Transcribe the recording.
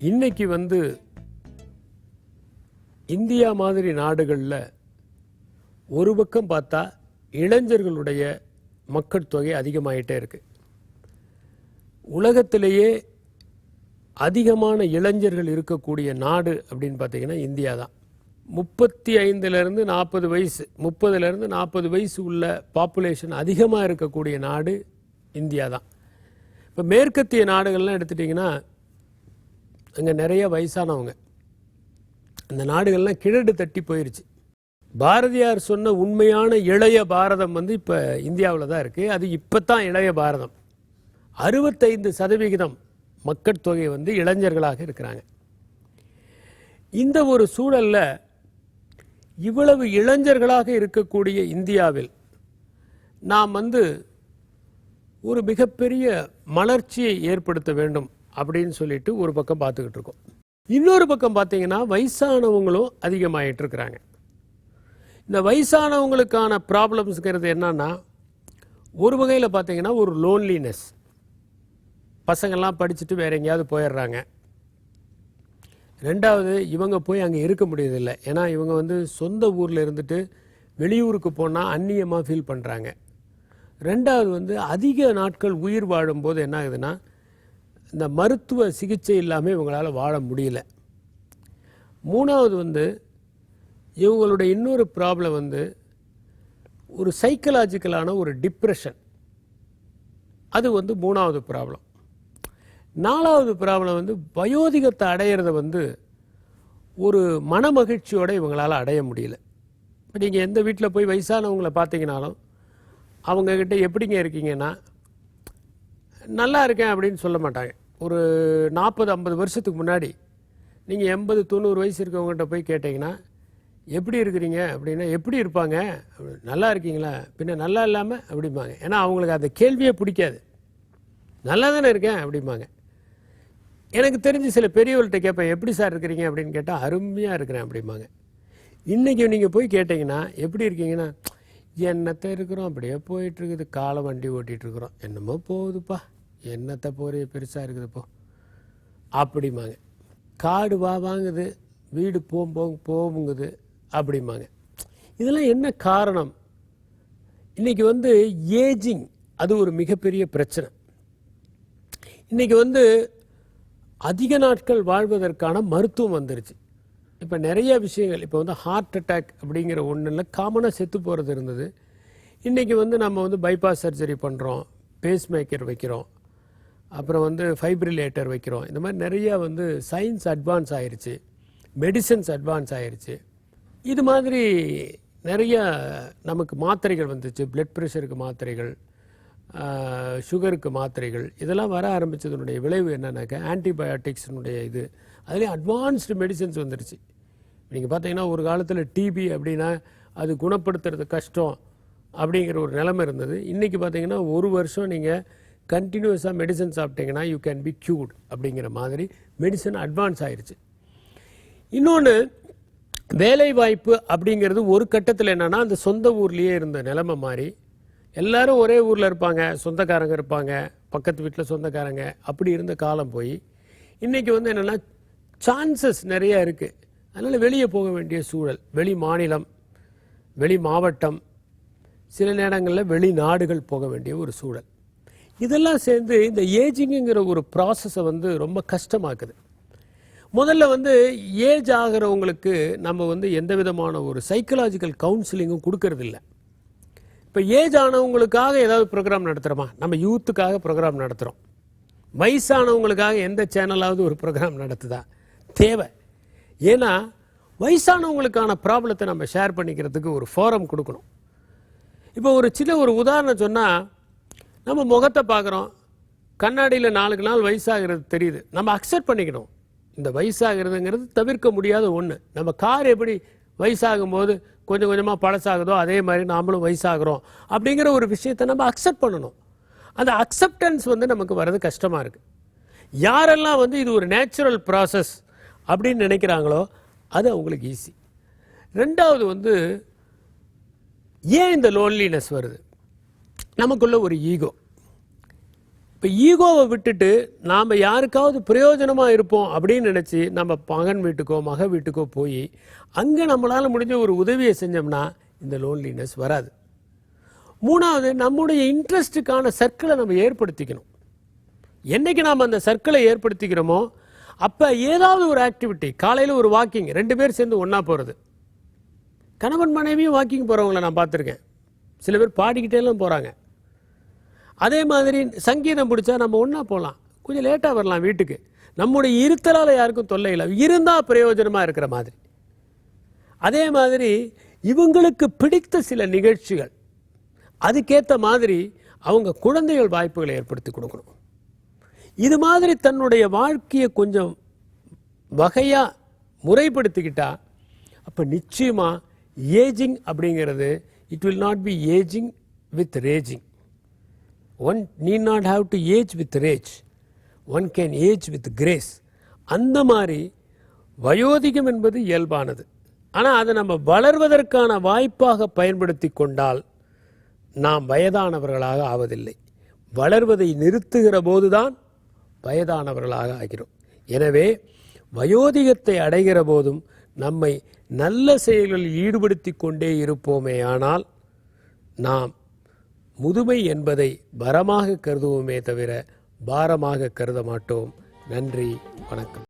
இன்னைக்கு இந்தியா மாதிரி நாடுகளில் ஒரு பக்கம் பார்த்தா இளைஞர்களுடைய மக்கள் தொகை அதிகமாயிட்டே இருக்கு. உலகத்திலேயே அதிகமான இளைஞர்கள் இருக்கக்கூடிய நாடு அப்படின்னு பார்த்தீங்கன்னா இந்தியா தான். 35லேருந்து 40 வயசு 30லேருந்து 40 வயசு உள்ள பாப்புலேஷன் அதிகமாக இருக்கக்கூடிய நாடு இந்தியா தான். இப்போ மேற்கத்திய நாடுகள்லாம் எடுத்துட்டிங்கன்னா அங்கே நிறைய வயசானவங்க, அந்த நாடுகள்லாம் கிழடு தட்டி போயிடுச்சு. பாரதியார் சொன்ன உண்மையான இளைய பாரதம் இப்போ இந்தியாவில் தான் இருக்குது. அது இப்போ தான் இளைய பாரதம். 65% மக்கள் தொகை இளைஞர்களாக இருக்கிறாங்க. இந்த ஒரு சூழலில் இவ்வளவு இளைஞர்களாக இருக்கக்கூடிய இந்தியாவில் நாம் ஒரு மிகப்பெரிய மலர்ச்சியை ஏற்படுத்த வேண்டும் அப்படின்னு சொல்லிட்டு ஒரு பக்கம் பார்த்துக்கிட்டு இருக்கோம். இன்னொரு பக்கம் பார்த்தீங்கன்னா வயசானவங்களும் அதிகமாகிட்டு இருக்கிறாங்க. இந்த வயசானவங்களுக்கான ப்ராப்ளம்ஸ்ங்கிறது என்னன்னா, ஒரு வகையில் பார்த்தீங்கன்னா ஒரு லோன்லினஸ். பசங்கள்லாம் படிச்சுட்டு வேற எங்கேயாவது போயிடுறாங்க. ரெண்டாவது, இவங்க போய் அங்கே இருக்க முடியறதில்லை. ஏன்னா இவங்க சொந்த ஊரில் இருந்துட்டு வெளியூருக்கு போனால் அந்நியமாக ஃபீல் பண்ணுறாங்க. ரெண்டாவது அதிக நாட்கள் உயிர் வாழும்போது என்ன ஆகுதுன்னா, இந்த மருத்துவ சிகிச்சை இல்லாமல் இவங்களால் வாழ முடியல. மூணாவது இவங்களுடைய இன்னொரு ப்ராப்ளம் ஒரு சைக்கலாஜிக்கலான ஒரு டிப்ரெஷன். அது மூணாவது ப்ராப்ளம். நாலாவது ப்ராப்ளம் வயோதிகத்தை அடையிறத ஒரு மனமகிழ்ச்சியோடு இவங்களால் அடைய முடியல. இப்போ நீங்கள் எந்த வீட்டில் போய் வயசானவங்களை பார்த்தீங்கன்னாலும் அவங்கக்கிட்ட எப்படிங்க இருக்கீங்கன்னா, நல்லா இருக்கேன் அப்படின்னு சொல்ல மாட்டாங்க. ஒரு 40-50 வருஷத்துக்கு முன்னாடி நீங்கள் 80-90 வயசு இருக்கவங்ககிட்ட போய் கேட்டிங்கன்னா எப்படி இருக்கிறீங்க அப்படின்னா, எப்படி இருப்பாங்க, நல்லா இருக்கீங்களா, பின்ன நல்லா இல்லாமல் அப்படிம்பாங்க. ஏன்னா அவங்களுக்கு அந்த கேள்வியே பிடிக்காது. நல்லா தானே இருக்கேன் அப்படிம்பாங்க. எனக்கு தெரிஞ்சு சில பெரியவர்கள்ட்ட கேட்பேன், எப்படி சார் இருக்கிறீங்க அப்படின்னு கேட்டால் அருமையாக இருக்கிறேன் அப்படிம்பாங்க. இன்றைக்கி நீங்கள் போய் கேட்டிங்கன்னா எப்படி இருக்கீங்கன்னா, என்னத்தை இருக்கிறோம், அப்படியே போயிட்டுருக்குது, காலை வண்டி ஓட்டிகிட்ருக்குறோம், என்னமோ போகுதுப்பா, என்னத்தை போகிற பெருசாக இருக்குதுப்போ அப்படிம்பாங்க. காடு வாங்குது, வீடு போகுங்குது அப்படிம்பாங்க. இதெல்லாம் என்ன காரணம்? இன்றைக்கி ஏஜிங் அது ஒரு மிகப்பெரிய பிரச்சனை. இன்றைக்கி அதிக நாட்கள் வாழ்வதற்கான மருத்துவம் வந்துருச்சு. இப்போ நிறைய விஷயங்கள், இப்போ ஹார்ட் அட்டாக் அப்படிங்கிற ஒன்றில் காமனாக செத்து போகிறது இருந்தது. இன்றைக்கி நம்ம பைபாஸ் சர்ஜரி பண்ணுறோம், பேஸ் மேக்கர் வைக்கிறோம், அப்புறம் ஃபைப்ரிலேட்டர் வைக்கிறோம். இந்த மாதிரி நிறையா சயின்ஸ் அட்வான்ஸ் ஆயிடுச்சு, மெடிசன்ஸ் அட்வான்ஸ் ஆயிடுச்சு. இது மாதிரி நிறையா நமக்கு மாத்திரைகள் வந்துச்சு. பிளட் ப்ரெஷருக்கு மாத்திரைகள், சுகருக்கு மாத்திரைகள், இதெல்லாம் வர ஆரம்பித்ததுனுடைய விளைவு என்னன்னாக்கா ஆன்டிபயோட்டிக்ஸினுடைய இது, அதுலேயும் அட்வான்ஸ்டு மெடிசன்ஸ் வந்துருச்சு. நீங்கள் பார்த்தீங்கன்னா ஒரு காலத்தில் டிபி அப்படின்னா அது குணப்படுத்துறது கஷ்டம் அப்படிங்கிற ஒரு நிலைமை இருந்தது. இன்றைக்கி பார்த்தீங்கன்னா ஒரு வருஷம் நீங்கள் கண்டினியூஸாக மெடிசன் சாப்பிட்டீங்கன்னா யூ கேன் பி க்யூர்ட் அப்படிங்கிற மாதிரி மெடிசன் அட்வான்ஸ் ஆயிடுச்சு. இன்னொன்று, வேலை வாய்ப்பு அப்படிங்கிறது ஒரு கட்டத்தில் என்னென்னா, அந்த சொந்த ஊர்லேயே இருந்த நிலைமை மாதிரி எல்லாரும் ஒரே ஊரில் இருப்பாங்க, சொந்தக்காரங்க இருப்பாங்க, பக்கத்து வீட்டில் சொந்தக்காரங்க, அப்படி இருந்த காலம் போய் இன்றைக்கி என்னென்னா சான்சஸ் நிறையா இருக்குது. அதனால் வெளியே போக வேண்டிய சூழல், வெளி மாநிலம், வெளி மாவட்டம், சில நேரங்களில் வெளிநாடுகள் போக வேண்டிய ஒரு சூழல். இதெல்லாம் சேர்ந்து இந்த ஏஜிங்குங்கிற ஒரு ப்ராசஸை ரொம்ப கஷ்டமாக்குது. முதல்ல ஏஜ் ஆகிறவங்களுக்கு நம்ம எந்த விதமான ஒரு சைக்கலாஜிக்கல் கவுன்சிலிங்கும் கொடுக்கறதில்ல. இப்போ ஏஜ் ஆனவங்களுக்காக ஏதாவது ப்ரோக்ராம் நடத்துகிறோமா? நம்ம யூத்துக்காக ப்ரோக்ராம் நடத்துகிறோம். வயசானவங்களுக்காக எந்த சேனலாவது ஒரு ப்ரோக்ராம் நடத்துதா? தேவை. ஏன்னா வயசானவங்களுக்கான ப்ராப்ளத்தை நம்ம ஷேர் பண்ணிக்கிறதுக்கு ஒரு ஃபோரம் கொடுக்கணும். இப்போ ஒரு சின்ன ஒரு உதாரணம் சொன்னால், நம்ம முகத்தை பார்க்குறோம், கண்ணாடியில் நாளுக்கு நாள் வயசாகிறது தெரியுது, நம்ம அக்செப்ட் பண்ணிக்கணும். இந்த வயசாகிறதுங்கிறது தவிர்க்க முடியாத ஒன்று. நம்ம கார் எப்படி வயசாகும் போது கொஞ்சம் கொஞ்சமாக பழசாகுதோ அதே மாதிரி நாமளும் வயசாகிறோம் அப்படிங்கிற ஒரு விஷயத்தை நம்ம அக்செப்ட் பண்ணணும். அந்த அக்செப்டன்ஸ் நமக்கு வர்றது கஷ்டமாக இருக்குது. யாரெல்லாம் இது ஒரு நேச்சுரல் ப்ராசஸ் அப்படின்னு நினைக்கிறாங்களோ அது அவங்களுக்கு ஈஸி. ரெண்டாவது ஏன் இந்த லோன்லினஸ் வருது? நமக்குள்ள ஒரு ஈகோ. இப்போ ஈகோவை விட்டுட்டு நாம் யாருக்காவது பிரயோஜனமாக இருப்போம் அப்படின்னு நினச்சி நம்ம மகன் வீட்டுக்கோ மக வீட்டுக்கோ போய் அங்கே நம்மளால் முடிஞ்ச ஒரு உதவியை செஞ்சோம்னா இந்த லோன்லினஸ் வராது. மூணாவது, நம்முடைய இன்ட்ரெஸ்ட்டுக்கான சர்க்கிளை நம்ம ஏற்படுத்திக்கணும். என்றைக்கு நாம் அந்த சர்க்கிளை ஏற்படுத்திக்கிறோமோ அப்போ ஏதாவது ஒரு ஆக்டிவிட்டி, காலையில் ஒரு வாக்கிங், 2 பேர் சேர்ந்து ஒன்றா போகிறது. கணவன் மனைவியும் வாக்கிங் போகிறவங்கள நான் பார்த்துருக்கேன். சில பேர் பாடிக்கிட்டேலாம் போகிறாங்க. அதே மாதிரி சங்கீதம் பிடிச்சா நம்ம ஒன்றா போகலாம், கொஞ்சம் லேட்டாக வரலாம் வீட்டுக்கு. நம்முடைய இருத்தலால் யாருக்கும் தொல்லை இல்லை, இருந்தால் பிரயோஜனமாக இருக்கிற மாதிரி. அதே மாதிரி இவங்களுக்கு பிடித்த சில நிகழ்ச்சிகள், அதுக்கேற்ற மாதிரி அவங்க குழந்தைகள் வாய்ப்புகளை ஏற்படுத்தி கொடுக்கணும். இது மாதிரி தன்னுடைய வாழ்க்கையை கொஞ்சம் வகையாக முறைப்படுத்திக்கிட்டா அப்போ நிச்சயமாக ஏஜிங் அப்படிங்கிறது it will not be ageing with raging. One need not have to age with rage, one can age with grace. அந்த மாதிரி வயோதிகம் என்பது இயல்பானது. ஆனால் அதை நம்ம வளர்வதற்கான வாய்ப்பாக பயன்படுத்தி கொண்டால் நாம் வயதானவர்களாக ஆவதில்லை. வளர்வதை நிறுத்துகிற போதுதான் வயதானவர்களாக ஆகிறோம். எனவே வயோதிகத்தை அடைகிற போதும் நம்மை நல்ல செயல்களில் ஈடுபடுத்தி கொண்டே இருப்போமே ஆனால் நாம் முதுமை என்பதை வரமாக கருதுவோமே தவிர பாரமாக கருத மாட்டோம். நன்றி, வணக்கம்.